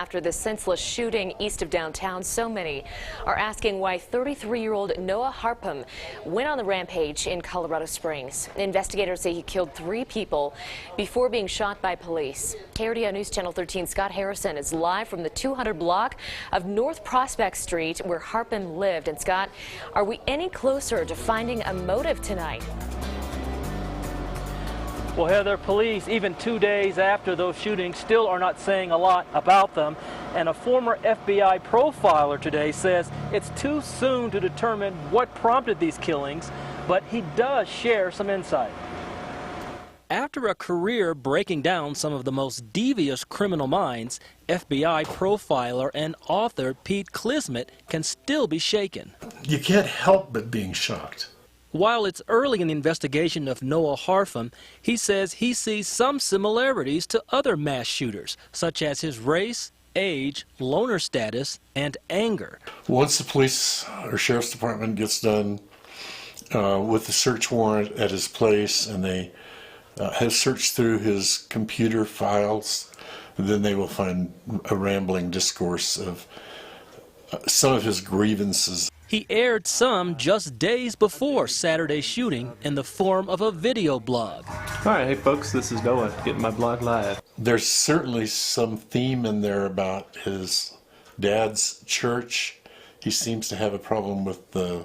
after the senseless shooting east of downtown. So many are asking why 33-year-old Noah Harpham went on the rampage in Colorado Springs. Investigators say he killed 3 people before being shot by police. KRDO News Channel 13 Scott Harrison is live from the 200 block of North Prospect Street where Harpham lived. And Scott, are we any closer to finding a motive tonight? Well, Heather, police, even 2 days after those shootings, still are not saying a lot about them. And a former FBI profiler today says it's too soon to determine what prompted these killings, but he does share some insight. After a career breaking down some of the most devious criminal minds, FBI profiler and author Pete Klismet can still be shaken. You can't help but being shocked. While it's early in the investigation of Noah Harpham, he says he sees some similarities to other mass shooters, such as his race, age, loner status, and anger. Once the police or sheriff's department gets done with the search warrant at his place and they have searched through his computer files, then they will find a rambling discourse of some of his grievances. He aired some just days before Saturday's shooting in the form of a video blog. All right, hey folks, this is Noah, getting my blog live. There's certainly some theme in there about his dad's church. He seems to have a problem with the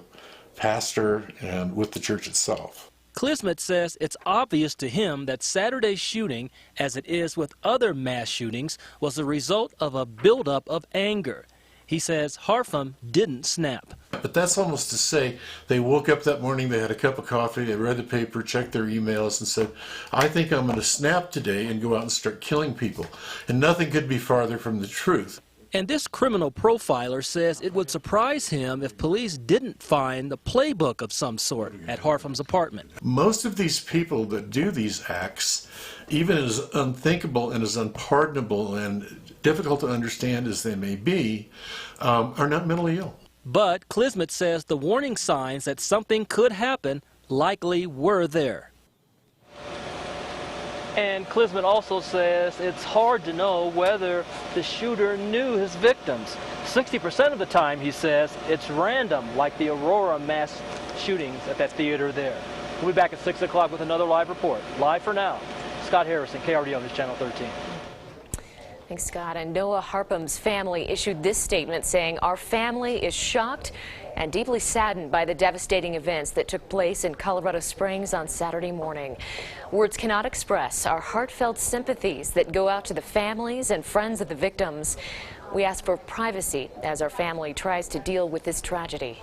pastor and with the church itself. Klismet says it's obvious to him that Saturday's shooting, as it is with other mass shootings, was the result of a buildup of anger. He says Harpham didn't snap. But that's almost to say they woke up that morning, they had a cup of coffee, they read the paper, checked their emails, and said, I think I'm going to snap today and go out and start killing people. And nothing could be farther from the truth. And this criminal profiler says it would surprise him if police didn't find a playbook of some sort at Harpham's apartment. Most of these people that do these acts, even as unthinkable and as unpardonable and difficult to understand as they may be, are not mentally ill. But Klismet says the warning signs that something could happen likely were there. And Klismet also says it's hard to know whether the shooter knew his victims. 60% of the time, he says, it's random, like the Aurora mass shootings at that theater there. We'll be back at 6 o'clock with another live report. Live for now, Scott Harrison, KRDO News Channel 13. Thanks, Scott. And Noah Harpham's family issued this statement saying, our family is shocked and deeply saddened by the devastating events that took place in Colorado Springs on Saturday morning. Words cannot express our heartfelt sympathies that go out to the families and friends of the victims. We ask for privacy as our family tries to deal with this tragedy.